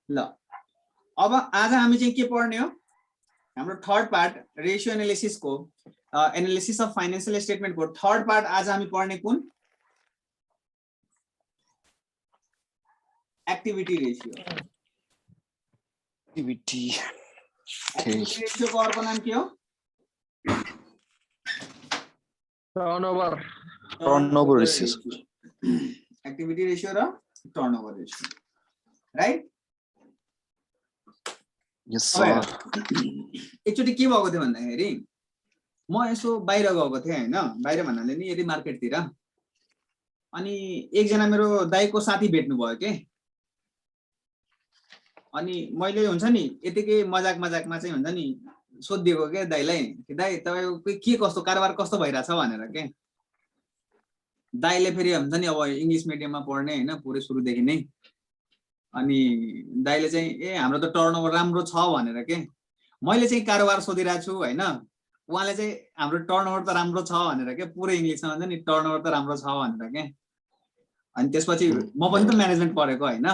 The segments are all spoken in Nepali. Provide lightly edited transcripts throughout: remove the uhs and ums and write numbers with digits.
ल अब आज हामी चाहिँ के पढ्ने हो हाम्रो थर्ड पार्ट रेशियो एनालिसिस को एनालिसिस अफ फाइनेन्शियल स्टेटमेंट को थर्ड पार्ट आज हामी पढ्ने कुन एक्टिभिटी रेशियो एक्टिभिटी रेशियो को अर्को नाम के हो टर्नओभर रेशियो एक्टिभिटी रेशियो र turnover ratio right yes sir एकचोटी के भएको थियो भन्दाखेरि म यसो बाहिर गएको थिएँ हैन बाहिर भन्नाले नि यदि मार्केटतिर अनि एकजना मेरो दाइको साथी भेट्नु भयो के अनि मैले हुन्छ नि यतिकै मजाक मजाकमा चाहिँ हुन्छ नि सोधिदिएको के दाइलाई कि दाइ तपाईको के कस्तो कारोबार कस्तो भइराछ भनेर के दाइले फेरि हुन्छ नि अब इंग्लिश मिडियममा पढ्ने हैन पुरै सुरुदेखि नै अनि दाइले चाहिँ ए हाम्रो त टर्नओभर राम्रो छ भनेर के मैले चाहिँ कारोबार सोधिरहेको छु हैन उहाँले चाहिँ हाम्रो टर्नओभर त राम्रो छ भनेर के पुरै इंग्लिशमा भन्छ नि टर्नओभर त राम्रो छ भनेर के अनि त्यसपछि म पनि त म्यानेजमेन्ट पढेको हैन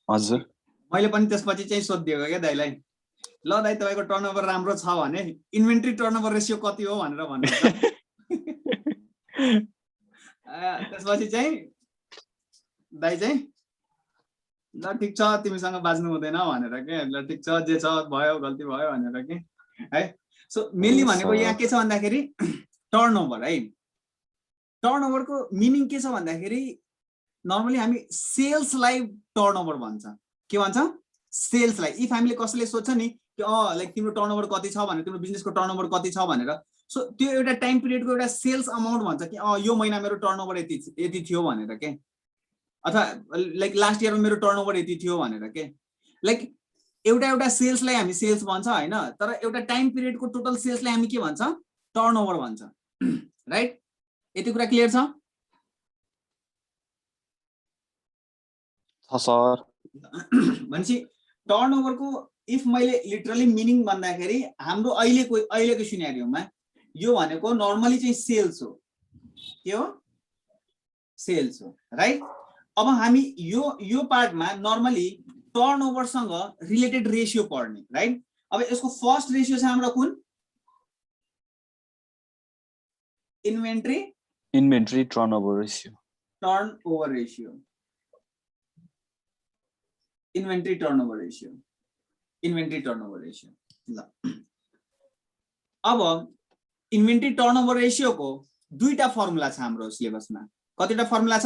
हजुर मैले पनि त्यसपछि चाहिँ सोधिदिएको के दाइलाई ल दाइ तपाईको टर्नओभर राम्रो छ भने इन्भेन्ट्री टर्नओभर रेशियो कति हो भनेर भन्नुहुन्छ त्यसपछि चाहिँ दाइ चाहिँ ल ठीक छ तिमीसँग बाज्नु हुँदैन भनेर के ल ठीक छ जे छ भयो गल्ती भयो भनेर के है सो मेनली भनेको यहाँ के छ भन्दाखेरि टर्नओभर है टर्नओभरको मिनिङ के छ भन्दाखेरि नर्मली हामी सेल्सलाई टर्नओभर भन्छ के भन्छ सेल्सलाई इफ हामीले कसैले सोध्छ नि कि लाइक तिम्रो टर्नओभर कति छ भनेर तिम्रो बिजनेसको टर्नओभर कति छ भनेर सो त्यो एउटा टाइम पिरियडको एउटा सेल्स अमाउन्ट भन्छ कि यो महिना मेरो टर्नओभर यति थियो भनेर के अथवा लाइक लास्ट इयरमा मेरो टर्नओभर यति थियो भनेर के लाइक एउटा सेल्सलाई हामी सेल्स भन्छ हैन तर एउटा टाइम पिरियडको टोटल सेल्सलाई हामी के भन्छ टर्नओभर भन्छ राइट यति कुरा क्लियर छ सर भनेपछि टर्नओभरको इफ मैले लिटरली मिनिङ भन्दाखेरि हाम्रो अहिलेको सिनेरियोमा यो भनेको नर्मली चाहिँ सेल्स हो के हो सेल्स हो राइट अब हामी यो पार्टमा नर्मली टर्नओभरसँग रिलेटेड रेशियो पढ्ने राइट अब यसको फर्स्ट रेशियो छ हाम्रो कुन inventory turnover ratio inventory turnover ratio ल अब इन्भेन्ट्री टर्नओभर रेशियो को दुईटा फर्मुला छ हाम्रो सिलेबसमा कतिटा फर्मुला छ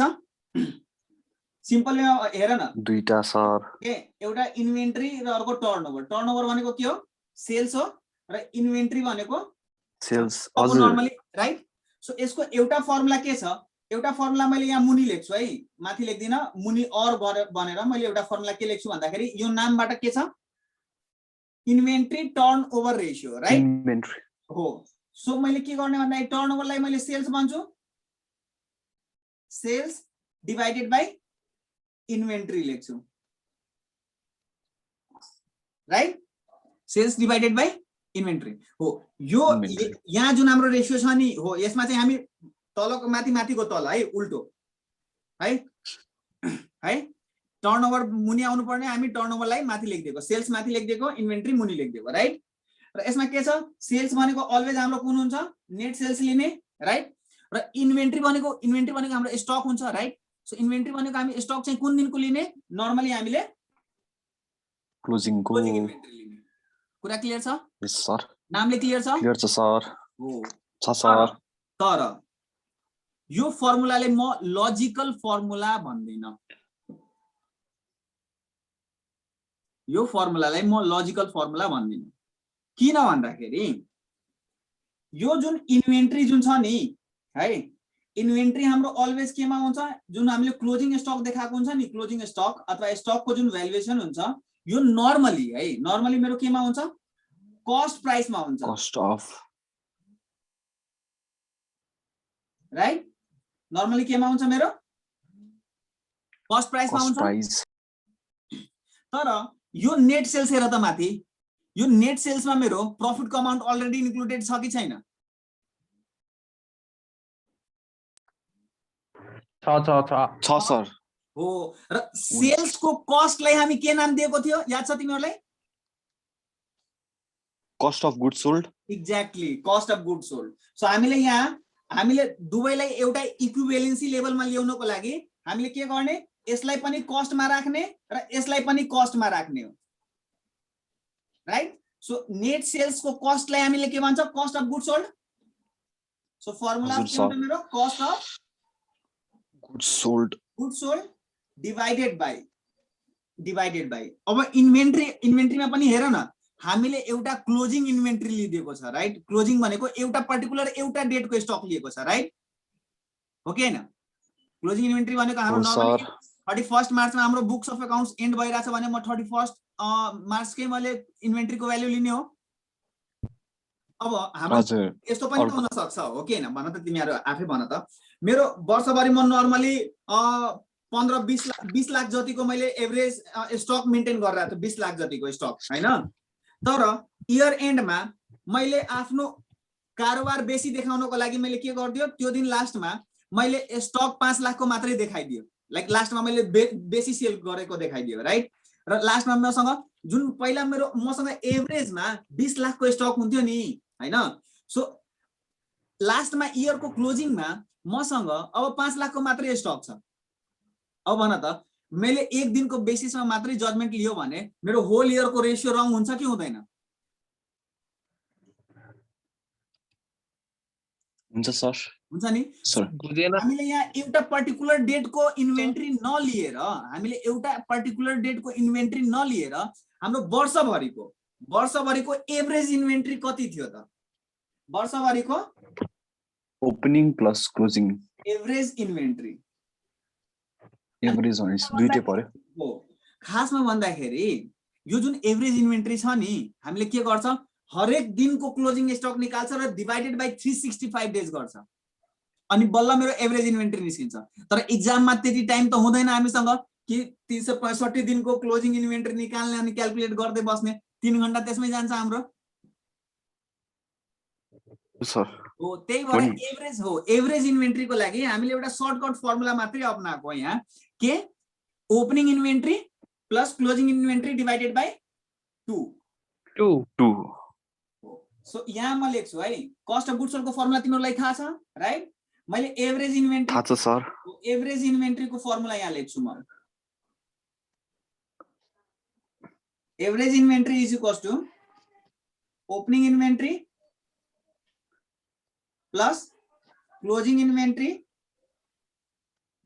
सिम्पल हेर न दुईटा सर एउटा इन्भेन्ट्री र अर्को टर्नओभर भनेको के हो सेल्स हो र इन्भेन्ट्री भनेको सेल्स हजुर नर्मली राइट सो यसको एउटा फर्मुला के छ एउटा फर्मुला मैले यहाँ मुनि लेख्छु है माथि लेख्दिन मुनि और भनेर मैले एउटा फर्मुला के लेख्छु भन्दाखेरि यो नामबाट के छ inventory turnover ratio right inventory हो सो मैले के गर्ने भन्दाखेरि टर्नओभरलाई मैले सेल्स भन्छु सेल्स डिवाइडेड बाइ इन्भेन्ट्री लेख्छु right sales divided by inventory हो यो यहाँ जुन हाम्रो रेशियो छ नि हो यसमा चाहिँ हामी तलको माथिको तल है उल्टो है टर्नओभर मुनि आउनु पर्ने हामी टर्नओभरलाई माथि लेखिदिएको सेल्स माथि लेखिदिएको इन्भेन्ट्री मुनि लेखिदिएको राइट र यसमा के छ सेल्स भनेको अलवेज हाम्रो कुन हुन्छ नेट सेल्स लिने राइट र इन्भेन्ट्री भनेको हाम्रो स्टक हुन्छ राइट सो इन्भेन्ट्री भनेको हामी स्टक चाहिँ कुन दिनको लिने नर्मली हामीले क्लोजिङ इन्भेन्ट्री लिने कुरा क्लियर छ यस सर नामले क्लियर छ सर हो छ सर तर यो फर्मुलाले म लजिकल फर्मुला भन्दिन किन भन्दाखेरि यो जुन इन्भेन्ट्री जुन छ नि है इन्भेन्ट्री हाम्रो अलवेज केमा हुन्छ जुन हामीले क्लोजिङ स्टक देखाएको हुन्छ नि क्लोजिङ स्टक अथवा स्टकको जुन भ्यालुएसन हुन्छ यो नर्मली मेरो केमा हुन्छ कस्ट प्राइसमा हुन्छ कस्ट अफ राइट नर्मली केमा हुन्छ मेरो कस्ट प्राइसमा हुन्छ तर यो नेट सेल्स हेर त माथि यो नेट सेल्समा मेरो प्रफिटको अमाउन्ट अलरेडी इन्क्लुडेड छ कि छैन छ सर हो र सेल्सको कस्टलाई हामी के नाम दिएको थियो याद छ तिमीहरूलाई? Cost of good sold. Exactly, cost of good sold. So हामीले दुवैलाई एउटा इक्विभ्यालेन्सी लेभलमा ल्याउनको लागि हामीले के गर्ने, यसलाई पनि कस्टमा राख्ने र यसलाई पनि कस्टमा राख्ने हो, राइट? सो नेट सेल्सको कस्टलाई हामीले के भन्छ, cost of good sold. So formula के हुन्छ मेरो, cost of good sold divided by अब इन्भेन्ट्रीमा पनि हेर न, हामीले एउटा क्लोजिङ इन्भेन्ट्री लिएको छ, राइट? क्लोजिङ भनेको एउटा पर्टिकुलर एउटा डेटको स्टक लिएको छ, राइट? हो कि हैन? क्लोजिङ इन्भेन्ट्री भनेको हाम्रो नर्मली 31 मार्चमा हाम्रो बुक्स अफ अकाउन्ट्स एन्ड भइराछ भने म 31 मार्चकै मैले इन्भेन्ट्रीको भ्यालु लिने हो। अब हाम्रो यस्तो पनि हुन सक्छ, हो कि हैन? भन त तिमीहरु आफै भन त। मेरो वर्षभरि म नर्मली 15-20 लाख जतिको मैले एभरेज स्टक मेन्टेन गरिरहेको छु, 20 लाख जतिको स्टक, हैन? तर इयर एन्डमा मैले आफ्नो कारोबार बेसी देखाउनको लागि मैले के गर्दियो, त्यो दिन लास्टमा मैले स्टक 5 लाखको मात्रै देखाइदियो, लाइक लास्टमा मैले बेसी सेल गरेको देखाइदियो, राइट? र लास्टमा मसँग जुन पहिला मसँग एभरेजमा 20 लाखको स्टक हुन्थ्यो नि, हैन? सो लास्टमा इयरको क्लोजिङमा मसँग अब 5 लाखको मात्रै स्टक छ। अब भन त, मैले एक दिनको बेसिसमा मात्रै जजमेन्ट लियो भने मेरो होल इयरको रेशियो रङ हुन्छ कि हुँदैन? हुन्छ सर। हुन्छ नि? हामीले यहाँ एउटा पर्टिकुलर डेटको इन्भेन्ट्री नलिएर हाम्रो वर्षभरिको एभरेज इन्भेन्ट्री कति थियो त? वर्षभरिको opening plus closing average inventory, average भनेपछि दुईटै पर्यो। हो, खासमा भन्दाखेरि यो जुन एभरेज इन्भेन्ट्री छ नि, हामीले के गर्छ, हरेक दिनको क्लोजिङ स्टक निकाल्छ र डिवाइडेड बाइ 365 डेज गर्छ, अनि बल्ल मेरो एभरेज इन्भेन्ट्री निस्किन्छ। तर एक्जाममा त्यति टाइम त हुँदैन हामीसँग कि 365 दिनको क्लोजिङ इन्भेन्ट्री निकाल्ने अनि क्याल्कुलेट गर्दै बस्ने, 3 घण्टा त्यसमै जान्छ हाम्रो। सर हो, त्यही भएर एभरेज इन्भेन्ट्रीको लागि हामीले एउटा सर्टकट फर्मुला मात्रै अपनाएको यहाँ, के opening inventory plus closing inventory divided by 2। So यहाँ म लेख्छु है, कस्ट अफ गुड्स सोल्डको फर्मुला तिमीहरुलाई थाहा छ, राइट? मैले एभरेज इन्भेन्ट्री थाहा छ सर। एभरेज इन्भेन्ट्रीको फर्मुला यहाँ लेख्छु म। Average inventory is equals to opening inventory plus closing inventory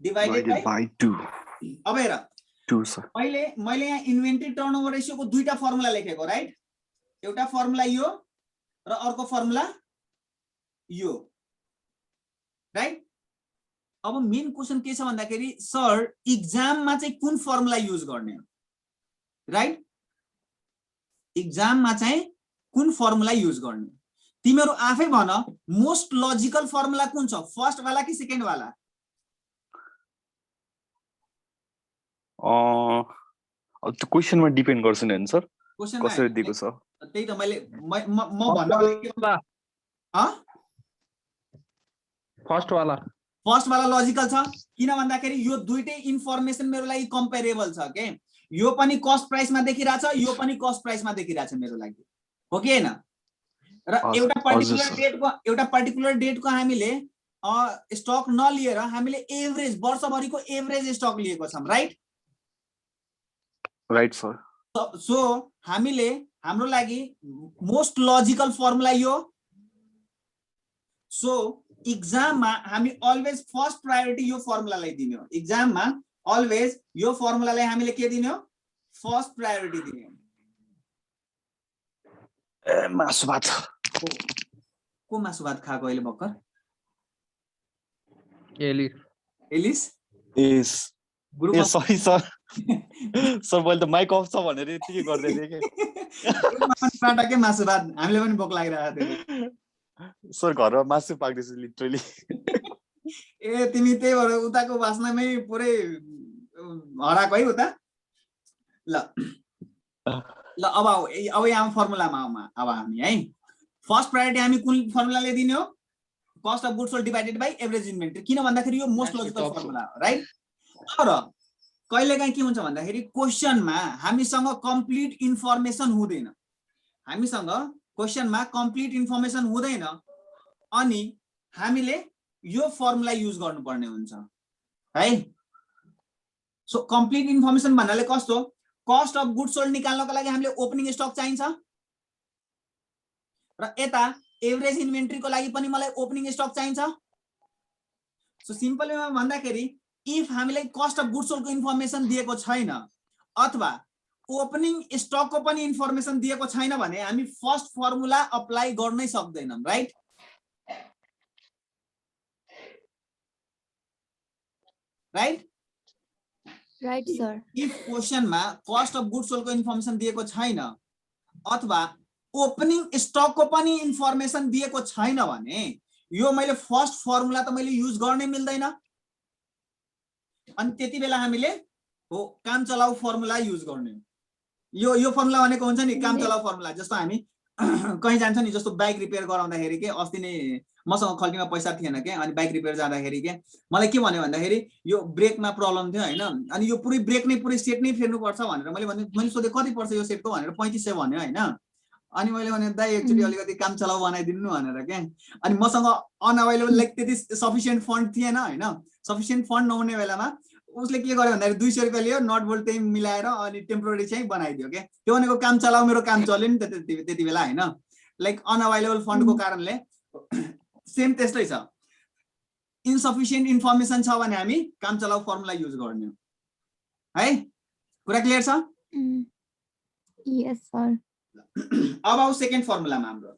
divided by 2। अब हेर, 2 सर। मैले यहाँ इन्भेन्ट्री टर्नओभर रेशियोको दुईटा फर्मुला लेखेको, राइट? एउटा फर्मुला यो र अर्को फर्मुला यो, राइट? अब मेन क्वेशन के छ भन्दाखेरि, सर एक्जाममा चाहिँ कुन फर्मुला युज गर्ने हो, राइट? एक्जाममा चाहिँ कुन फर्मुला युज गर्ने? तिमीहरु आफै भन, मोस्ट लजिकल फर्मुला कुन छ, फर्स्ट वाला कि सेकेन्ड वाला? अब त्यो क्वेशनमा डिपेन्ड गर्छ नि सर, कसरी दिएको छ। त्यही त म भन्नको लागि फर्स्ट वाला लजिकल छ, किन भन्दाखेरि यो दुईटै इन्फर्मेसन मेरो लागि कम्पेरेबल छ के। यो पनि कस्ट प्राइसमा देखिरहेछ, यो पनि कस्ट प्राइसमा देखिरहेछ मेरो लागि, हो कि हैन? र एउटा पर्टिकुलर डेटको हामीले स्टक नलिएर हामीले एभरेज वर्षभरिको एभरेज स्टक लिएको छौं, राइट? Right sir. सो हाम्रो लागि मोस्ट लजिकल फर्मुला यो। सो एक्जाममा हामी अलवेज फर्स्ट प्रायोरिटी यो फर्मुलालाई दिने हो। एक्जाममा अलवेज यो फर्मुलालाई हामीले के दिने हो, फर्स्ट प्रायोरिटी दिने हो। मासु भात को मासु भात खाएको अहिले भर्खर? Alice sorry sir. सर मैले त माइक अफ छ भनेर यतिकै गर्दै थिएँ के मासु भात हामीले पनि भोक लागिरहेको थियो सर। घरमा मासु पाक्दैछ लिटरली। ए तिमी त्यही भएर उताको भाषणमै पुरै हराएको है उता। ल अब यहाँ फर्मुलामा अब हामी है फर्स्ट प्रायोरिटी हामी कुन फर्मुलाले दिने हो, cost of goods sold divided by average inventory, किन भन्दाखेरि यो मोस्ट लजिकल फर्मुला हो, राइट? तर कहिलेकाहीँ के हुन्छ भन्दाखेरि क्वेसनमा हामीसँग कम्प्लिट इन्फर्मेसन हुँदैन, हामीसँग क्वेसनमा कम्प्लिट इन्फर्मेसन हुँदैन अनि हामीले यो फर्मुला युज गर्नुपर्ने हुन्छ है। सो कम्प्लिट इन्फर्मेसन भन्नाले कस्तो, कस्ट अफ गुड्स सोल्ड निकाल्नको लागि हामीले ओपनिङ स्टक चाहिन्छ र यता एभरेज इन्भेन्ट्रीको लागि पनि मलाई ओपनिङ स्टक चाहिन्छ। सो सिम्पल वेमा भन्दाखेरि इफ हामीलाई कस्ट अफ गुड्स सोल्डको इन्फर्मेसन दिएको छैन अथवा ओपनिङ स्टकको पनि इन्फर्मेसन दिएको छैन भने हामी फर्स्ट फर्मुला अप्लाई गर्नै सक्दैनौं, right? Right right sir. If क्वेसनमा कस्ट अफ गुड्स सोल्डको इन्फर्मेसन दिएको छैन अथवा ओपनिङ स्टकको पनि इन्फर्मेसन दिएको छैन भने यो मैले फर्स्ट फर्मुला त मैले युज गर्नै मिल्दैन अनि त्यति बेला हामीले हो काम चलाऊ फर्मुला युज गर्ने। यो फर्मुला भनेको हुन्छ नि काम चलाऊ फर्मुला। जस्तो हामी कहीँ जान्छ नि, जस्तो बाइक रिपेयर गराउँदाखेरि के अस्ति नै मसँग खल्तीमा पैसा थिएन के, अनि बाइक रिपेयर जाँदाखेरि के मलाई के भन्यो भन्दाखेरि यो ब्रेकमा प्रब्लम थियो हैन, अनि यो पुरै ब्रेक नै पुरै सेट नै फेर्नु पर्छ भनेर मैले सोधे कति पर्छ यो सेटको भनेर 3500 भन्यो हैन। अनि मैले भने दाइ एक्चुअली अलिकति काम चलाऊ बनाइदिनु भनेर के। अनि मसँग अनअवेलेबल लाइक त्यति सफिसिएन्ट फन्ड थिएन हैन। सफिसिएन्ट फन्ड नहुने बेलामा उसले के गर्यो भन्दाखेरि 200 रुपैयाँ लियो, नट बोल्ट त्यही मिलाएर अनि टेम्पोररी चाहिँ बनाइदियो के। त्यो भनेको काम चलाऊ, मेरो काम चल्यो नि त्यति बेला हैन, लाइक अनअवेलेबल फन्डको कारणले। सेम त्यस्तै छ, इनसफिसिएन्ट इन्फर्मेसन छ भने हामी काम चलाऊ फर्मुला युज गर्ने हो है। कुरा क्लियर छ? यस सर। अब आउ सेकेन्ड फर्मुलामा हाम्रो।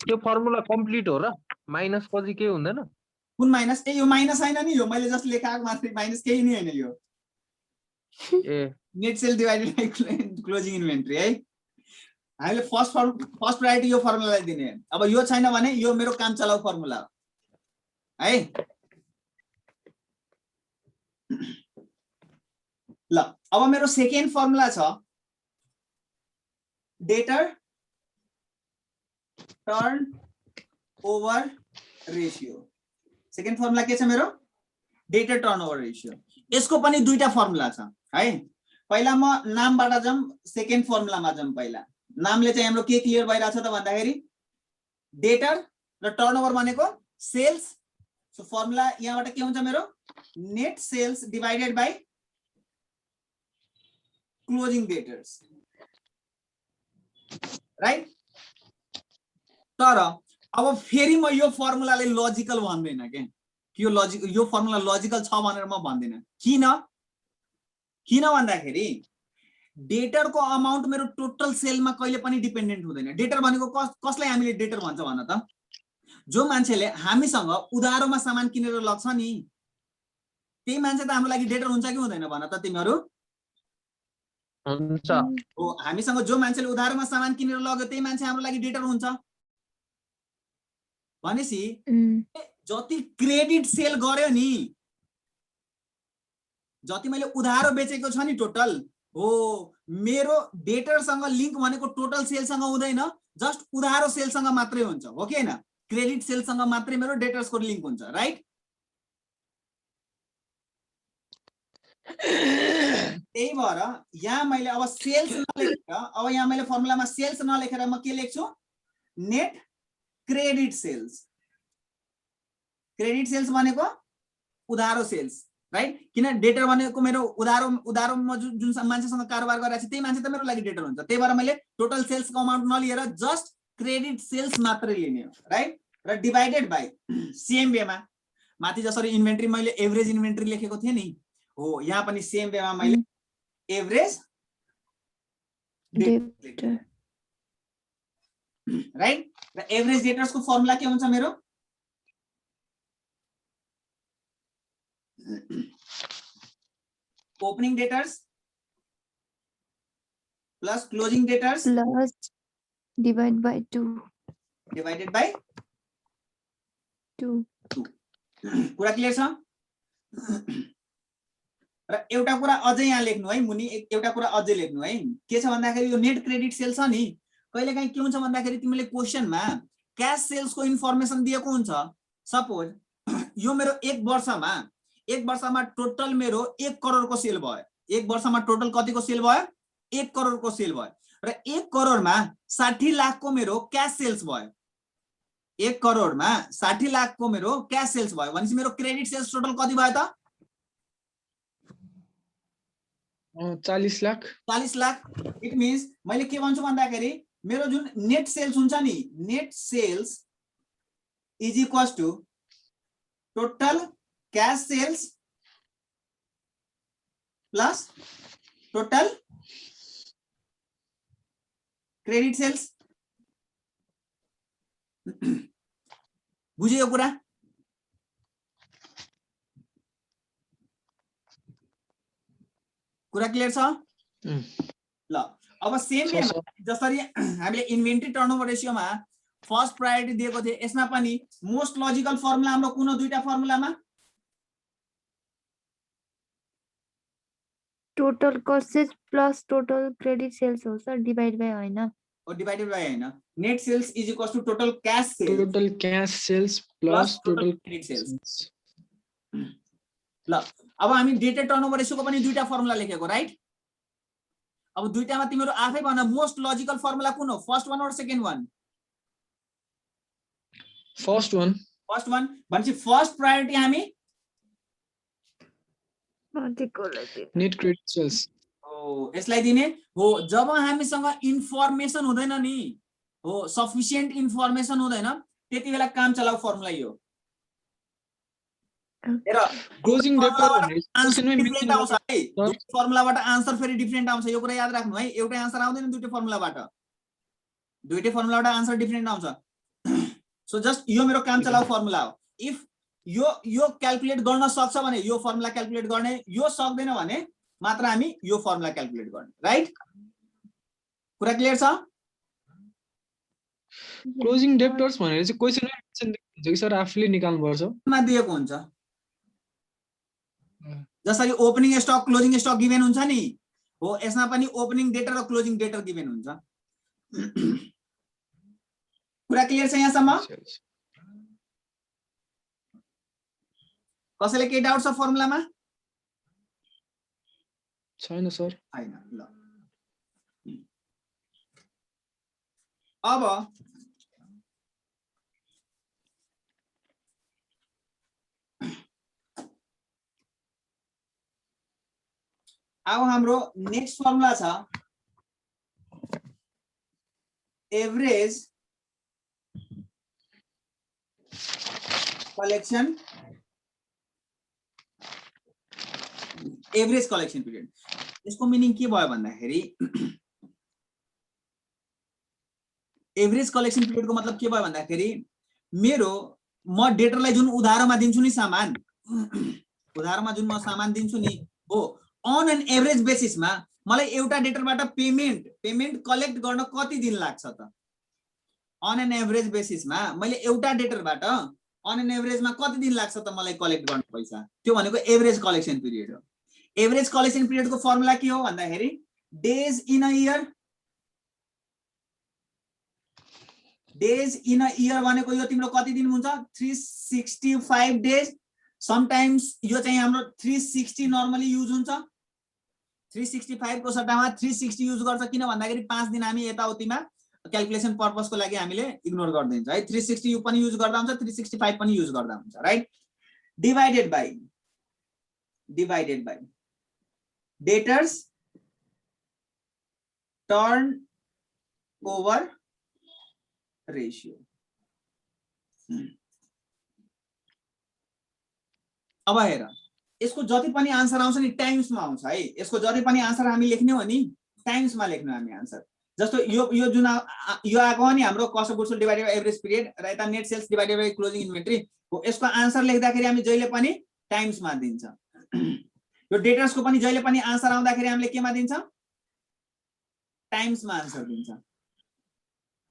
त्यो फर्मुला कम्प्लिट हो र माइनस पछि के हुँदैन? कुन माइनस? यो माइनस हैन नि, यो मैले जस्ट लेखाएको मात्रै माइनस, केही नि हैन यो। A net sale divided by closing inventory है। हामीले फर्स्ट प्रायोरिटी यो फर्मुलालाई दिने। अब यो छैन भने यो मेरो काम चलाऊ फर्मुला हो है। ल अब मेरो सेकेन्ड फर्मुला छ debtor turn over ratio. Second formula के छ मेरो? Debtor turn over ratio. यसको पनि दुईटा फर्मुला छ है। पहिला म नामबाट जाऊँ, सेकेन्ड फर्मुलामा जाऊँ। पहिला नामले चाहिँ हाम्रो के क्लियर भइरहेछ त भन्दाखेरि डेटर र टर्नओभर भनेको सेल्स। सो फर्मुला यहाँबाट के हुन्छ मेरो? Net sales divided by closing debtors, right? तर अब फेरि म यो फर्मुलाले लजिकल भन्दैन के, यो फर्मुला लजिकल छ भनेर म भन्दिनँ। किन भन्दाखेरि डेटरको अमाउन्ट मेरो टोटल सेलमा कहिले पनि डिपेन्डेन्ट हुँदैन। डेटर भनेको कसलाई हामीले डेटर भन्छ भन त? जो मान्छेले हामीसँग उधारोमा सामान किनेर लग्छ नि, त्यही मान्छे त हाम्रो लागि डेटर हुन्छ कि हुँदैन भन त तिमीहरू? हुन्छ। हो, हामीसँग जो मान्छेले उधारोमा सामान किनेर लग्यो त्यही मान्छे हाम्रो लागि डेटर हुन्छ भनेपछि जति क्रेडिट सेल गर्यो नि, जति मैले उधारो बेचेको छ नि टोटल, हो मेरो डेटरसँग लिंक भनेको टोटल सेलसँग हुँदैन, जस्ट उधारो सेलसँग मात्रै हुन्छ, हो कि हैन? क्रेडिट सेलसँग मात्रै मेरो डेटर्सको लिंक हुन्छ, राइट? त्यही भएर यहाँ मैले अब सेल्स नलेखेर, अब यहाँ मैले फर्मुलामा सेल्स नलेखेर म के लेख्छु? Net credit sales. Credit sales भनेको उधारो सेल्स, राइट? किन डेटर भनेको मेरो उधारो म जुन मान्छेसँग कारोबार गरिरहेको छु त्यही मान्छे त मेरो लागि डेटर हुन्छ। त्यही भएर मैले टोटल सेल्सको अमाउन्ट नलिएर जस्ट क्रेडिट सेल्स मात्रै लिने हो, राइट? र डिवाइडेड बाइ सेम वेमा माथि जसरी इन्भेन्ट्री मैले एभरेज इन्भेन्ट्री लेखेको थिएँ नि, हो यहाँ पनि सेम वेमा मैले एभरेज डेटर, राइट? र एभरेज डेटर्सको फर्मुला के हुन्छ मेरो? Opening debtors plus closing debtors plus divide by 2 divided by 2। कुरा क्लियर छ? र एउटा कुरा अझै यहाँ लेख्नु है मुनि, एउटा कुरा अझै लेख्नु है। के छ भन्दाखेरि यो नेट क्रेडिट सेल छ नि, कहिलेकाहीँ के हुन्छ भन्दाखेरि तिमीले क्वेशनमा क्याश सेल्सको इन्फर्मेसन दिएको हुन्छ। सपोज यो मेरो 1 वर्षमा एक वर्षमा टोटल मेरो 1 करोडको सेल भयो, एक वर्षमा टोटल कतिको सेल भयो, 1 करोडको सेल भयो र 1 करोडमा 60 लाखको मेरो क्याश सेल्स भयो, 1 करोडमा 60 लाखको मेरो क्याश सेल्स भयो भनेपछि मेरो क्रेडिट सेल्स टोटल कति भयो त 40 लाख। 40 लाख। इट मिन्स मैले के भन्छु भन्दाखेरि मेरो जुन नेट सेल्स हुन्छ नि, net sales is equals to total cash sales plus total credit sales. बुझ्यो कुरा? कुरा क्लियर छ? ल अब सेम जसरी हामीले इन्भेन्ट्री टर्नओभर रेशियोमा फर्स्ट प्रायोरिटी दिएको थियो, यसमा पनि मोस्ट लजिकल फर्मुला हाम्रो कुन हो? दुईटा फर्मुलामा total cost sales plus total credit sales हो सर, डिवाइड बाइ हैन, ओ डिवाइडेड बाइ हैन। Net sales is equals to total cash sales, total cash sales plus total credit sales. ल अब हामी डेटेड टर्नओभर रेशियोको पनि दुईटा फर्मुला लेखेको, राइट? अब दुईटामा तिम्रो आफै भन मोस्ट लजिकल फर्मुला कुन हो? फर्स्ट वान और second one? First one. First one भनेपछि फर्स्ट प्रायोरिटी हामी नेट क्रेडिट सेल्स हो यसलाई दिने हो। जब हामीसँग इन्फर्मेसन हुँदैन नि, हो सफिसिएन्ट इन्फर्मेसन हुँदैन, त्यति बेला काम चलाउ फर्मुला यो। हेर क्लोजिङ डेप्ट आउँछ है, फर्मुलाबाट आन्सर फेरि डिफरेन्ट आउँछ, यो कुरा याद राख्नु है। एउटै आन्सर आउँदैन दुईटै फर्मुलाबाट, दुईटै फर्मुलाबाट आन्सर डिफरेन्ट आउँछ। सो जस्ट यो मेरो काम चलाउ फर्मुला हो। इफ यो क्याल्कुलेट गर्न सक्छ भने यो फर्मुला क्याल्कुलेट गर्ने, यो सक्दैन भने मात्र हामी यो फर्मुला क्याल्कुलेट गर्ने, राइट? कुरा क्लियर छ? क्लोजिङ डेप्टर्स भनेर चाहिँ क्वेशनमा मेन्सन हुन्छ कि सर आफूले निकाल्नु पर्छ? मा दिएको हुन्छ। जसरी opening stock closing stock given हुन्छ नि, हो यसमा पनि ओपनिङ डेटर र क्लोजिङ डेटर गिभेन हुन्छ। कुरा क्लियर छ यहाँसम्म? कसैले के डाउट छ फर्मुलामा? छैन सर। हैन। ल अब अब हाम्रो नेक्स्ट फर्मुला छ average collection, average collection period. यसको मिनिङ के भयो भन्दाखेरि एभरेज कलेक्सन पिरियडको मतलब के भयो भन्दाखेरि मेरो म डेटरलाई जुन उधारोमा दिन्छु नि सामान, उधारोमा जुन म सामान दिन्छु नि, हो अन एन एभरेज बेसिसमा मलाई एउटा डेटरबाट पेमेन्ट कलेक्ट गर्न कति दिन लाग्छ त? अन एन एभरेज बेसिसमा मैले एउटा डेटरबाट अन एन एभरेजमा कति दिन लाग्छ त मलाई कलेक्ट गर्न पैसा? त्यो भनेको एभरेज कलेक्सन पिरियड हो। एभरेज कलेक्सन पिरियडको फर्मुला के हो भन्दाखेरि days in a year, days in a year भनेको यो तिम्रो कति दिन हुन्छ? 365 डेज। समटाइम्स यो चाहिँ हाम्रो 360 नर्मली युज हुन्छ। 365 को सट्टामा 360 युज गर्छ, किन भन्दाखेरि 5 दिन हामी यताउतिमा क्याल्कुलेसन पर्पसको लागि हामीले इग्नोर गरिदिन्छ है। 360 पनि युज गर्दा हुन्छ, 365 पनि युज गर्दा हुन्छ, right? Divided by debtors turn over ratio. अब हेर यसको जति पनि आन्सर आउँछ नि टाइम्समा आउँछ है। यसको जति पनि आन्सर हामी लेख्ने हो नि टाइम्समा लेख्नु हामी आन्सर। जस्तो यो जुन यो आएको हो नि हाम्रो cost of goods sold divided by average period र यता net sales divided by closing inventory हो, यसको आन्सर लेख्दाखेरि हामी जहिले पनि टाइम्समा दिन्छ। यो डेटर्सको पनि जहिले पनि आन्सर आउँदाखेरि हामीले केमा दिन्छ? टाइम्समा आन्सर दिन्छ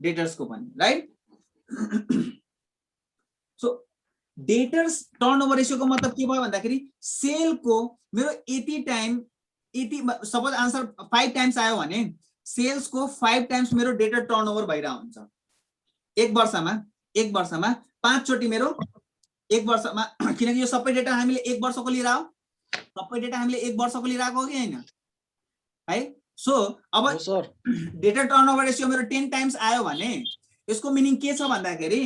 डेटर्सको पनि, राइट? सो डेटर्स टर्नओभर रेशियोको मतलब के भयो भन्दाखेरि सेलको मेरो 80 टाइम 80 सपोज आन्सर 5 टाइम्स आयो भने सेल्सको 5 टाइम्स मेरो डेटर टर्नओभर भइरा हुन्छ। एक वर्षमा 5 चोटी मेरो 1 वर्षमा किनकि यो सबै डेटा हामीले 1 वर्षको लिएर आऊ, सबै डेटा हामीले 1 वर्षको लिएर आएको हो कि हैन है। सो अब हो सर डेटा टर्नओभर रेशियो मेरो 10 टाइम्स आयो भने यसको मिनिङ के छ भन्दाखेरि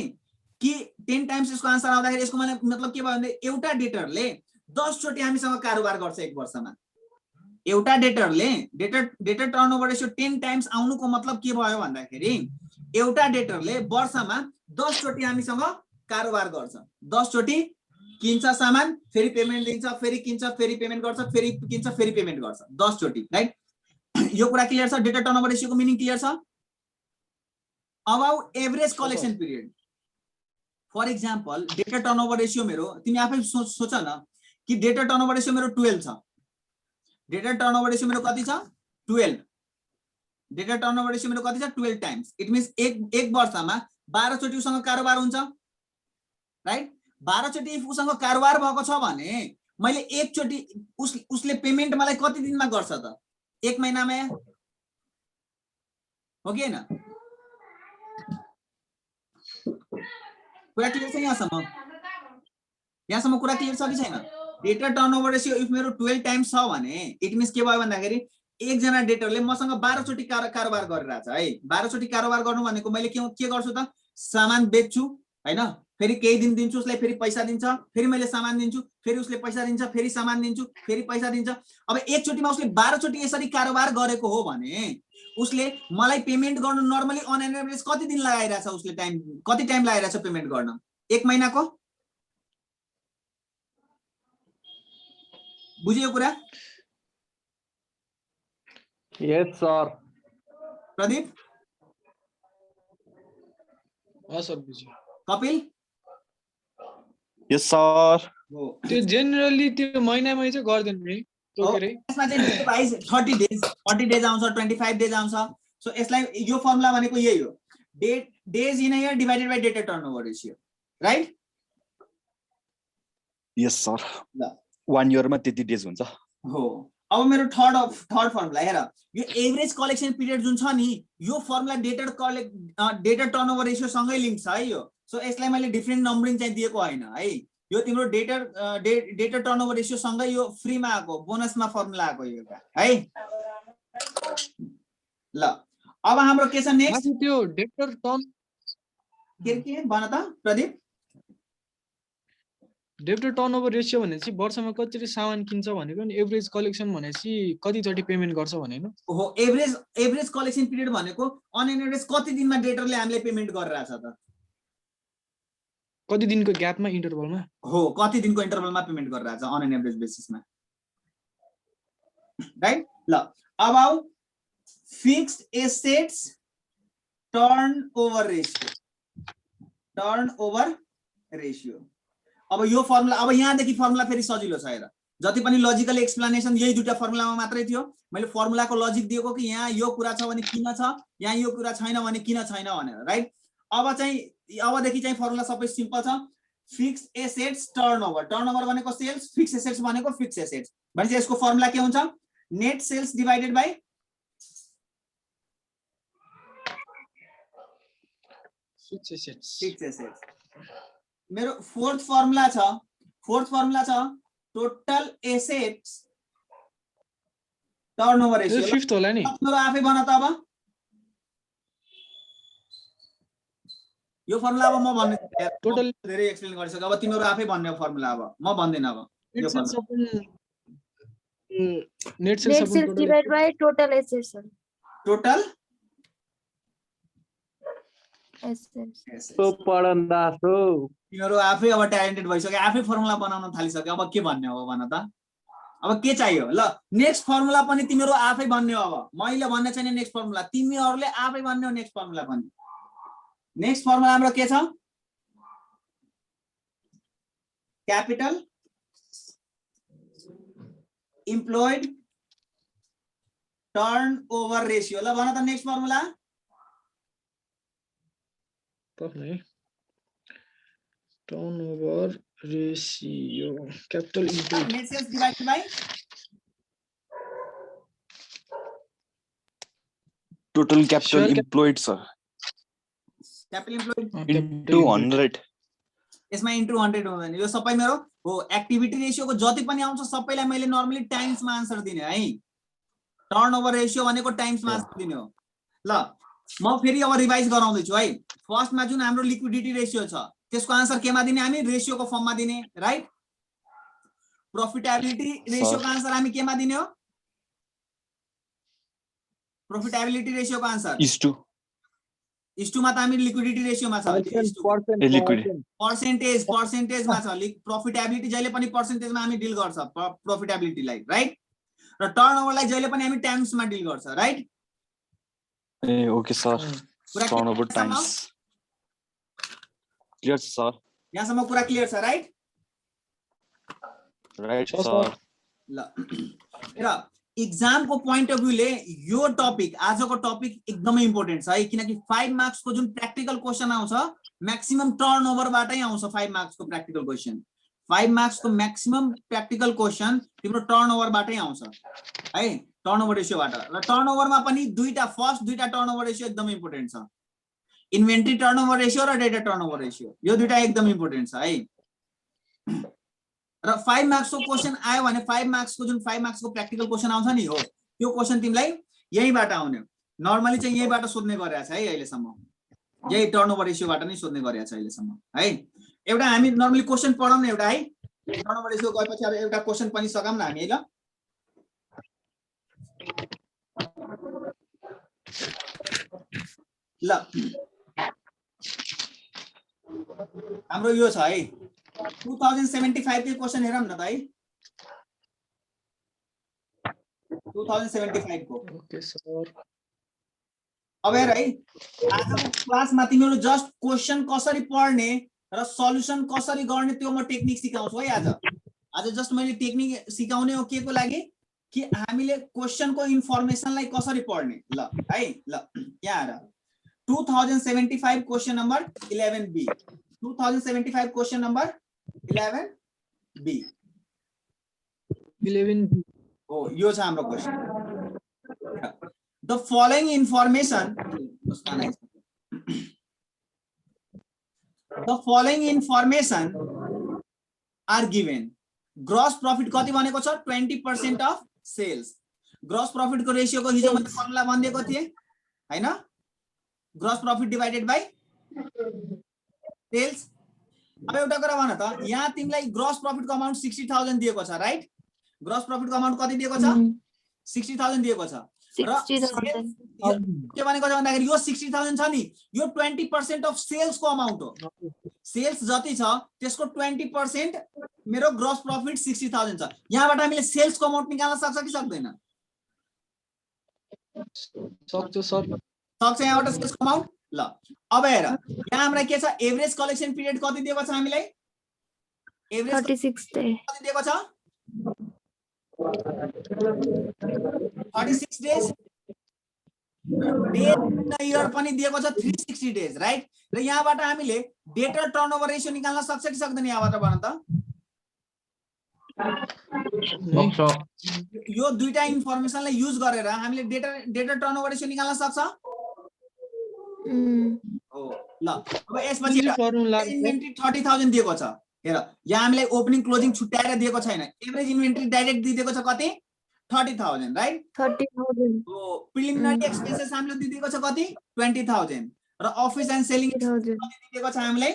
कि 10 टाइम्स यसको आन्सर आउँदाखेरि यसको मतलब के भयो भने एउटा डेटरले 10 चोटी हामीसँग कारोबार गर्छ 1 वर्षमा। एउटा डेटरले डेटा टर्नओभर रेशियो 10 टाइम्स आउनुको मतलब के भयो भन्दाखेरि एउटा डेटरले वर्षमा 10 चोटी हामीसँग कारोबार गर्छ। 10 चोटी किन्छ सामान, फेरि पेमेन्ट दिन्छ, फेरि किन्छ, फेरि पेमेन्ट गर्छ, फेरि किन्छ, फेरि पेमेन्ट गर्छ, 10 चोटी, राइट। यो कुरा क्लियर छ? डेटा टर्नओभर रेशियोको मिनिङ क्लियर छ? About average collection period. For example debtor turnover ratio मेरो, तिमी आफै सोच न कि डेटा टर्नओभर रेशियो मेरो 12 छ। डेटा टर्नओभर रेशियो मेरो कति छ? 12। डेटा टर्नओभर रेशियो मेरो कति छ? 12 टाइम्स। इट मिन्स एक वर्षमा 12 चोटी उसँग कारोबार हुन्छ, राइट। 12 चोटी उसँग कारोबार भएको छ भने मैले एक चोटी उसले पेमेन्ट मलाई कति दिनमा गर्छ त? 1 महिनामा हो कि हैन? कुरा क्लियर छ यहाँसम्म? यहाँसम्म कुरा क्लियर छ कि छैन? डेटा टर्नओभर रेशियो इफ मेरो 12 टाइम्स छ भने इट मिन्स के भयो भन्दाखेरि एकजना डेटरले मसँग 12 चोटी कारोबार गरिरहेछ है। 12 चोटी कारोबार गर्नु भनेको मैले के गर्छु त? सामान बेच्छु हैन, फेरि केही दिन दिन्छु उसलाई, फेरि पैसा दिन्छ, फेरि मैले सामान दिन्छु, फेरि उसले पैसा दिन्छ, फेरि सामान दिन्छु, फेरि पैसा दिन्छ। अब एक चोटीमा उसले 12 चोटी यसरी कारोबार गरेको हो भने उसले मलाई पेमेन्ट गर्नु नर्मली अन एन एभरेज कति दिन लगाइरहेछ? उसले कति टाइम लगाइरहेछ पेमेन्ट गर्न? 1 महिनाको? बुझ्यो कुरा? यस सर। प्रदीप? सर बुझ्यो। कपिल? यस सर। त्यो जेनरली त्यो महिनामै चाहिँ गर्दैन नि त्यो के रे? यसमा चाहिँ प्राइस 30 डेज आउँछ, 25 डेज आउँछ। सो यसलाई यो फर्मुला भनेको यही हो, days in a year divided by debtor turnover ratio, right? Yes sir. 1 इयरमा त्यति डेज हुन्छ हो। अब मेरो थर्ड फर्मुला हेर, यो एभरेज कलेक्सन पिरियड जुन छ नि यो फर्मुला डेटा टर्नओभर रेशियो सँगै लिङ्क छ है यो। सो यसलाई मैले डिफरेन्ट नम्बरिङ चाहिँ दिएको हैन है। यो तिम्रो डेटा टर्नओभर रेशियो सँगै यो फ्रीमा आएको, बोनसमा फर्मुला आएको यो है। ल अब हाम्रो के छ नेक्स्ट? त्यो डेटा टर्न के भन त प्रदीप? डेटा टर्नओभर रेशियो भनेपछि वर्षमा कतिचोटी सामान किन्छ भनेको नि, एभरेज कलेक्सन भनेपछि कतिचोटि पेमेन्ट गर्छ भनेन हो। एभरेज कलेक्सन पिरियड भनेको अन एन एभरेज कति दिनमा डेटरले हामीले पेमेन्ट गरिरहेछ त? कति दिनको ग्यापमा, इन्टरभलमा? हो, कति दिनको इन्टरभलमा पेमेन्ट गरिरहेछ अन एन एभरेज बेसिसमा, राइट? ल about fixed assets turnover ratio. अब यो फर्मुला, अब यहाँदेखि फर्मुला फेरि सजिलो छ हेर। जति पनि लजिकल एक्सप्लेनेसन यही दुईटा फर्मुलामा मात्रै थियो। मैले फर्मुलाको लजिक दिएको कि यहाँ यो कुरा छ भने किन छ, यहाँ यो कुरा छैन भने किन छैन भनेर, राइट? अबदेखि चाहिँ फर्मुला सबै सिम्पल छ। फिक्स्ड एसेट्स टर्नओभर भनेको सेल्स, फिक्स्ड एसेट्स भनेको फिक्स्ड एसेट्स। भनेपछि यसको फर्मुला के हुन्छ? Net sales divided by fixed assets. मेरो फोर्थ फर्मुला छ total assets turnover ratio. Fifth होला नि? तिम्रो आफै बना त। अब यो फर्मुला अब म भन्ने टोटल धेरै एक्सप्लेन गरिसके, अब तिम्रो आफै भन्ने फर्मुला। अब म भन्दिन। अब यो formula net sales divide by total assets. Total assets. तो पढन्दासो तिम्रो आफै अब ट्यालेन्टेड भइसक्यो, आफै फर्मुला बनाउन थालिसक्यो। अब के भन्ने हो भन त? अब के चाहियो? ल नेक्स्ट फर्मुला पनि तिम्रो आफै भन्ने हो। अब मैले भन्ने छैन नेक्स्ट फर्मुला, तिमीहरूले आफै भन्ने हो नेक्स्ट फर्मुला पनि। नेक्स्ट फर्मुला हाम्रो के छ? Capital employed turnover ratio. ल भन त next formula? Turnover ratio capital employed net sales divided by total capital employed sir capital employed into 100। यसमा इन्टु 100 हुँदैन, यो सबै मेरो हो एक्टिभिटी रेशियोको जति पनि आउँछ सबैलाई मैले नर्मली टाइम्समा आन्सर दिने है। टर्नओभर रेशियो भनेको टाइम्समा आन्सर दिने हो। ल म फेरि अब रिभाइज गराउँदै छु है। फर्स्टमा जुन हाम्रो लिक्विडिटी रेशियो छ त्यसको आन्सर केमा दिने हामी, रेशियोको फर्ममा दिने, राइट। प्रॉफिटेबिलिटी रेशियोको आन्सर हामी केमा दिने हो, प्रॉफिटेबिलिटी रेशियोको आन्सर इस्टुमा त हामी लिक्विडिटी रेशियोमा छ, पर्सेन्टेजमा छ। प्रॉफिटेबिलिटी जहिले पनि पर्सेन्टेजमा हामी डिल गर्छ प्रॉफिटेबिलिटीलाई, राइट। र टर्नओभरलाई जहिले पनि हामी टाइम्समा डिल गर्छ, राइट। ए okay sir, turnover times clear छ सर, यहाँसम्म कुरा क्लियर छ, राइट। Right sir. ल र एक्जामको पोइन्ट अफ भ्यूले यो टपिक, आजको टपिक एकदमै इम्पोर्टेन्ट छ है, किनकि 5 मार्क्सको जुन प्र्याक्टिकल क्वेसन आउँछ म्याक्सिमम टर्नओभरबाटै आउँछ। 5 मार्क्सको प्र्याक्टिकल क्वेसन, 5 मार्क्सको म्याक्सिमम प्र्याक्टिकल क्वेसन तिम्रो टर्नओभरबाटै आउँछ है, टर्नओभर रेशियोबाट। र टर्नओभरमा पनि फर्स्ट दुईटा टर्नओभर रेशियो एकदमै इम्पोर्टेन्ट छ, इन्भेन्ट्री टर्नओभर रेशियो र डेटा टर्नओभर रेशियो, यो दुईटा एकदम इम्पोर्टेन्ट छ है। र 5 मार्क्सको क्वेसन आयो भने 5 मार्क्सको जुन 5 मार्क्सको प्र्याक्टिकल क्वेसन आउँछ नि हो, त्यो क्वेसन तिमीलाई यहीबाट आउने, नर्मली चाहिँ यहीबाट सोध्ने गरेछ है अहिलेसम्म, यही टर्नओभर रेशियोबाट नै सोध्ने गरेछ अहिलेसम्म है। एउटा हामी नर्मली क्वेसन पढाउने एउटा है, टर्नओभर रेशियो गएपछि अब एउटा क्वेसन पनि सकाम न हामी है। ल हाम्रो यो छ है 2075 को क्वेसन हेरौँ न त है, 2075 को। Okay sir. अब हेर है, आजको क्लासमा तिमीहरू जस्ट क्वेसन कसरी पढ्ने र सल्युसन कसरी गर्ने त्यो म टेक्निक सिकाउँछु है। आज जस्ट मैले टेक्निक सिकाउने हो के को लागि, कि हामीले क्वेसनको इन्फर्मेसनलाई कसरी पढ्ने। ल है, ल यहाँ हेर 2075 question number 11B, 2075 question number 11B 11B हो, यो छ हाम्रो question. The following information are given. Gross profit कति भनेको छ, 20% अफ सेल्स। ग्रस प्रॉफिट को रेशियो को हिजो मैले फर्मुला भनिदिएको थिए हैन, gross profit divided by sales. अब एउटा कुरा भन त, यहाँ तिमीलाई ग्रस प्रॉफिट को अमाउन्ट 60,000 दिएको छ, राइट। ग्रस प्रॉफिट को अमाउन्ट कति दिएको छ, 60,000 दिएको छ। र के भनेको छ भन्दाखेरि यो 60,000 छ नि, यो 20% अफ सेल्स को अमाउन्ट हो। सेल्स जति छ त्यसको 20% मेरो ग्रस प्रॉफिट 60,000 छ। यहाँबाट हामीले सेल्स को अमाउन्ट निकाल्न सक्छ कि सक्दैन, सक्छ सर, सक्छ यहाँबाट सेल्स को अमाउन्ट। ल अब हेर यहाँ हामीलाई के छ, एभरेज कलेक्सन पिरियड कति दिएको छ हामीलाई, एभरेज 36 डे कति दिएको छ, 36 डेज। डेज इन इयर पनि दिएको छ 360 डेज, राइट। र यहाँबाट हामीले डेटर टर्नओभर रेशियो निकाल्न सक्छ कि सक्दैन, यहाँबाट भन त। यो दुईटा इन्फर्मेसनलाई युज गरेर हामीले डेटर टर्नओभर रेशियो निकाल्न सक्छ हो। ल अब यसपछि इन्भेन्ट्री 30,000 दिएको छ। हेर यहाँ हामीलाई ओपनिङ क्लोजिङ छुट्याएर दिएको छैन, एभरेज इन्भेन्ट्री डाइरेक्ट दिएको छ कति, 30,000, राइट। 30,000 हो प्रिलिमिनरी एक्सपेन्सेस हामीले दिएको छ कति, 20,000 र अफिस एन्ड सेलिङ कति दिएको छ हामीलाई,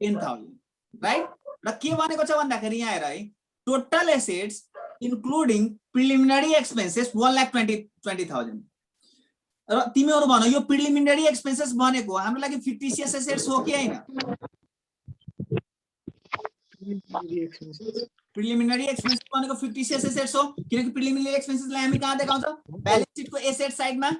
10,000, राइट। र के भनेको छ भन्दाखेरि यहाँ हेर है, total assets including preliminary expenses 1,20,000। र तिमीहरू भन यो प्रिलिमिनरी एक्सपेन्सेस भनेको हाम्रो लागि फिक्टिसियस एसेट्स हो कि हैन, प्रिलिमिनरी एक्सपेन्सेस भनेको फिक्टिसियस एसेट्स हो, किनकि प्रिलिमिनरी एक्सपेन्सेसलाई हामी कहाँ देखाउँछ, ब्यालेन्स सिटको एसेट साइडमा।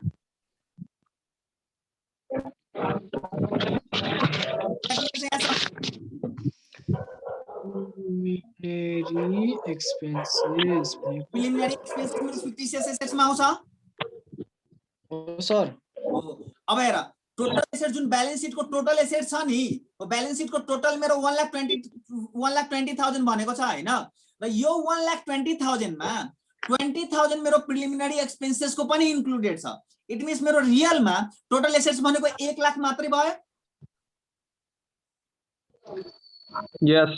प्रिलिमिनरी एक्सपेन्सेस मेरो फिक्टिसियस एसेट्समा आउँछ सर। अब हेर टोटल एसेट जुन ब्यालेन्स सिटको टोटल एसेट छ नि, ब्यालेन्स सिटको टोटल मेरो 1,20,000 भनेको छ हैन। र यो 1,20,000 मा 20,000 मेरो प्रिलिमिनरी एक्सपेन्सेस को पनि इन्क्लुडेड छ। इट मिन्स मेरो रियलमा टोटल एसेट्स भनेको 1 लाख मात्रै भयो। यस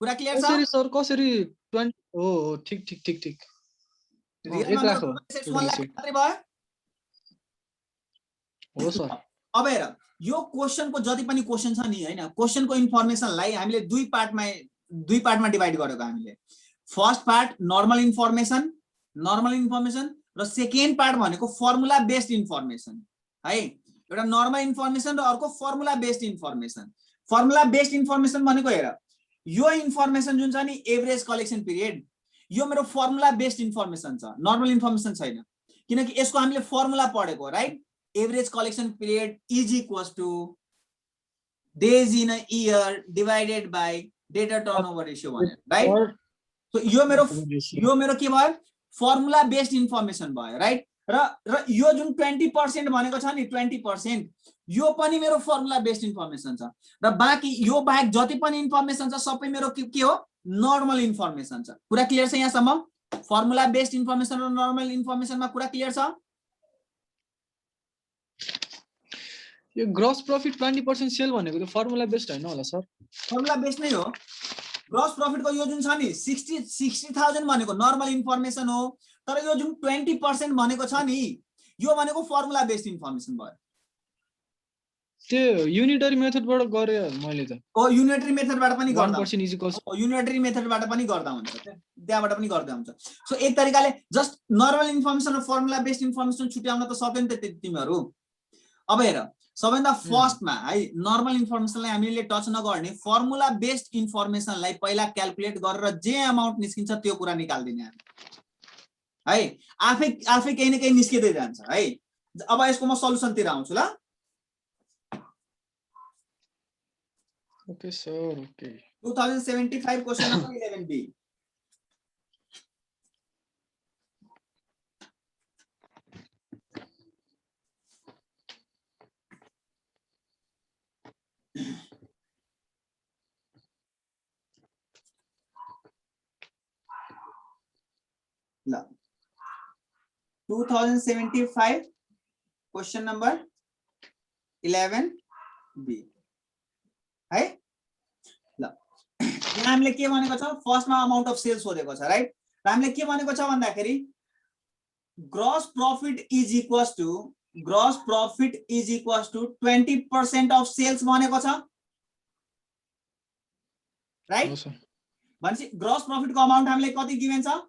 कुरा क्लियर छ कसरी सर कसरी 20 हो ठीक ठीक ठीक ठीक रियलमा 1 लाख मेरो हो total assets 1 लाख total मात्रै भयो हो सर अब हेर यो क्वेशनको जति पनि क्वेशन छ नि हैन क्वेशनको इन्फर्मेसनलाई हामीले दुई पार्टमा डिभाइड गरेको हामीले फर्स्ट पार्ट नर्मल इन्फर्मेसन र सेकेन्ड पार्ट भनेको फर्मुला बेस्ड इन्फर्मेसन है एउटा नर्मल इन्फर्मेसन र अर्को फर्मुला बेस्ड इन्फर्मेसन भनेको हेर यो इन्फर्मेसन जुन छ नि एभरेज कलेक्सन पिरियड यो मेरो फर्मुला बेस्ड इन्फर्मेसन छ नर्मल इन्फर्मेसन छैन किनकि यसको हामीले फर्मुला पढेको right average collection period is equals to days in a year divided by data turnover ratio right so यो मेरो के भयो फर्मुला बेस्ड इन्फर्मेसन भयो राइट र यो जुन 20% भनेको छ नि 20% यो पनि मेरो फर्मुला बेस्ड इन्फर्मेसन छ र बाँकी यो बाहेक जति पनि इन्फर्मेसन छ सबै मेरो के हो नर्मल इन्फर्मेसन छ कुरा क्लियर छ यहाँसम्म फर्मुला बेस्ड इन्फर्मेसन र नर्मल इन्फर्मेसनमा कुरा क्लियर छ यो ग्रॉस प्रॉफिट 20% सेल भनेको त फर्मुला बेस्ड हैन होला सर फर्मुला बेस्ड नै हो ग्रॉस प्रॉफिट को यो जुन छ नि 60000 भनेको नर्मल इन्फर्मेसन हो तर यो जुन 20% भनेको छ नि यो भनेको फर्मुला बेस्ड इन्फर्मेसन भयो त्यो युनिटरी मेथडबाट गरे मैले त ओ युनिटरी मेथडबाट पनि गर्दा 1% इज इक्वल्स युनिटरी मेथडबाट पनि गर्दा हुन्छ त्यहाँबाट पनि गर्दा हुन्छ सो एक तरिकाले जस्ट नर्मल इन्फर्मेसन र फर्मुला बेस्ड इन्फर्मेसन छुट्याउन त सक्दैन त तिमीहरु अब हेर सबैभन्दा फर्स्टमा है नर्मल इन्फर्मेसनलाई हामीले टच नगर्ने फर्मुला बेस्ड इन्फर्मेसनलाई पहिला क्याल्कुलेट गरेर जे अमाउन्ट निस्किन्छ त्यो कुरा निकाल्दिने हामी है आफै केही न केही निस्किदै जान्छ है अब यसको म सल्युसनतिर आउँछु ल okay sir okay 2075 question number 11B La 2075 question number 11B है ल यहाँ हामीले के भनेको छ फर्स्टमा अमाउन्ट अफ सेल्स सोधेको छ राइट र हामीले के भनेको छ भन्दाखेरि gross profit is equals to 20% of sales भनेको छ राइट भनेपछि ग्रॉस प्रॉफिट को अमाउन्ट हामीले कति गिभन छ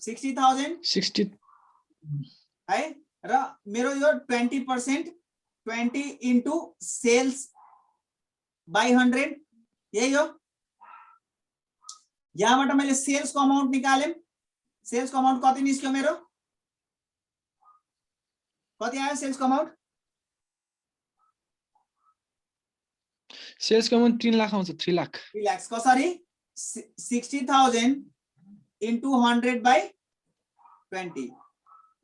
60,000 है र मेरो यो 20% 20 into sales by 100 यही हो यहाँबाट मैले सेल्स को अमाउन्ट निकालेम सेल्स को अमाउन्ट कति निस्क्यो मेरो कति आयो सेल्स को अमाउन्ट सेल्स को अमाउन्ट 3 लाख आउँछ 3 लाख कसरी 60,000 into 100 by 20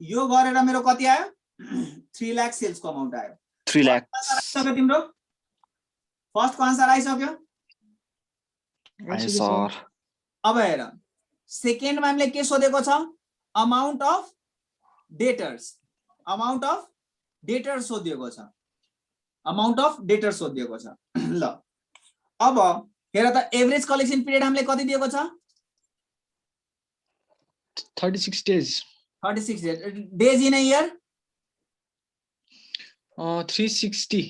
यो गरेर मेरो कति आयो 3 लाख सेल्स को अमाउन्ट आयो 3 लाख तिम्रो फर्स्ट को आन्सर आइसक्यो सर अब हेर सेकेन्डमा हामीले के सोधेको छ अमाउन्ट अफ डेटर्स सोधिएको छ ल अब हेर त एभरेज कलेक्सन पिरियड हामीले कति दिएको छ 36 days 36 days in a year 360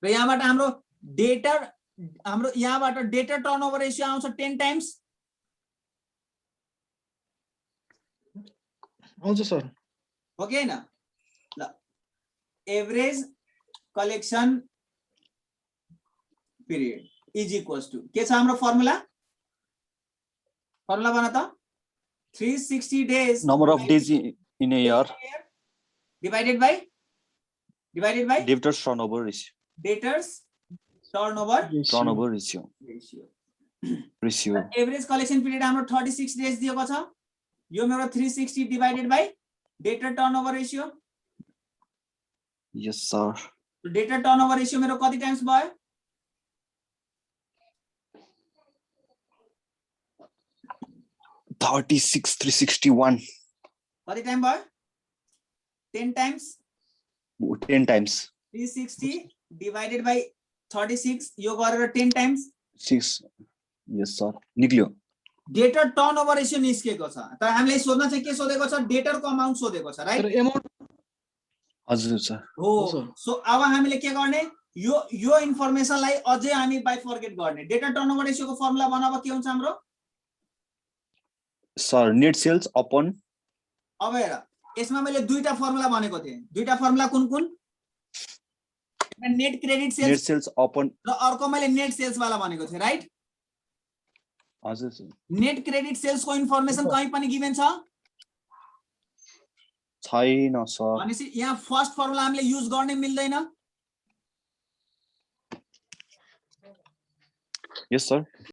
र यहाँबाट हाम्रो डेटर टर्नओभर रेशियो आउँछ 10 टाइम्स आउँछ सर हो कि हैन ल average collection period is equals to के छ हाम्रो फर्मुला बना त 360 days number of days in a year divided by debtors turnover ratio average collection period हाम्रो 36 days दिएको छ यो मेरो 360 divided by debtor turnover ratio yes sir debtor turnover ratio मेरो कति टाइम्स भयो 36,361 कति टाइम भयो 10 टाइम्स 10 times 360 divided by 36 यो गरेर 10 टाइम्स 6 यस सर निक्ल्यो डेटर टर्नओभर रेशियो निस्केको छ तर हामीले सोध्न चाहिँ के सोधेको छ डेटरको अमाउन्ट सोधेको छ राइट तर एमाउन्ट हजुर सर हो हो सर। सो अब हामीले के गर्ने यो इन्फर्मेसनलाई अझै हामी बाइफर्केट गर्ने डेटर टर्नओभर रेशियोको फर्मुला बनाउँदा के हुन्छ हाम्रो सर नेट सेल्स अपन अब हेर यसमा मैले दुईटा फर्मुला भनेको थिएँ दुईटा फर्मुला कुन कुन net credit net sales sales upon र अर्को मैले नेट सेल्स वाला भनेको थिएँ राइट हजुर सर नेट क्रेडिट सेल्सको इन्फर्मेसन कहीँ पनि गिभेन छ छैन सर भनेपछि यहाँ फर्स्ट फर्मुला हामीले युज गर्ने मिल्दैन यस सर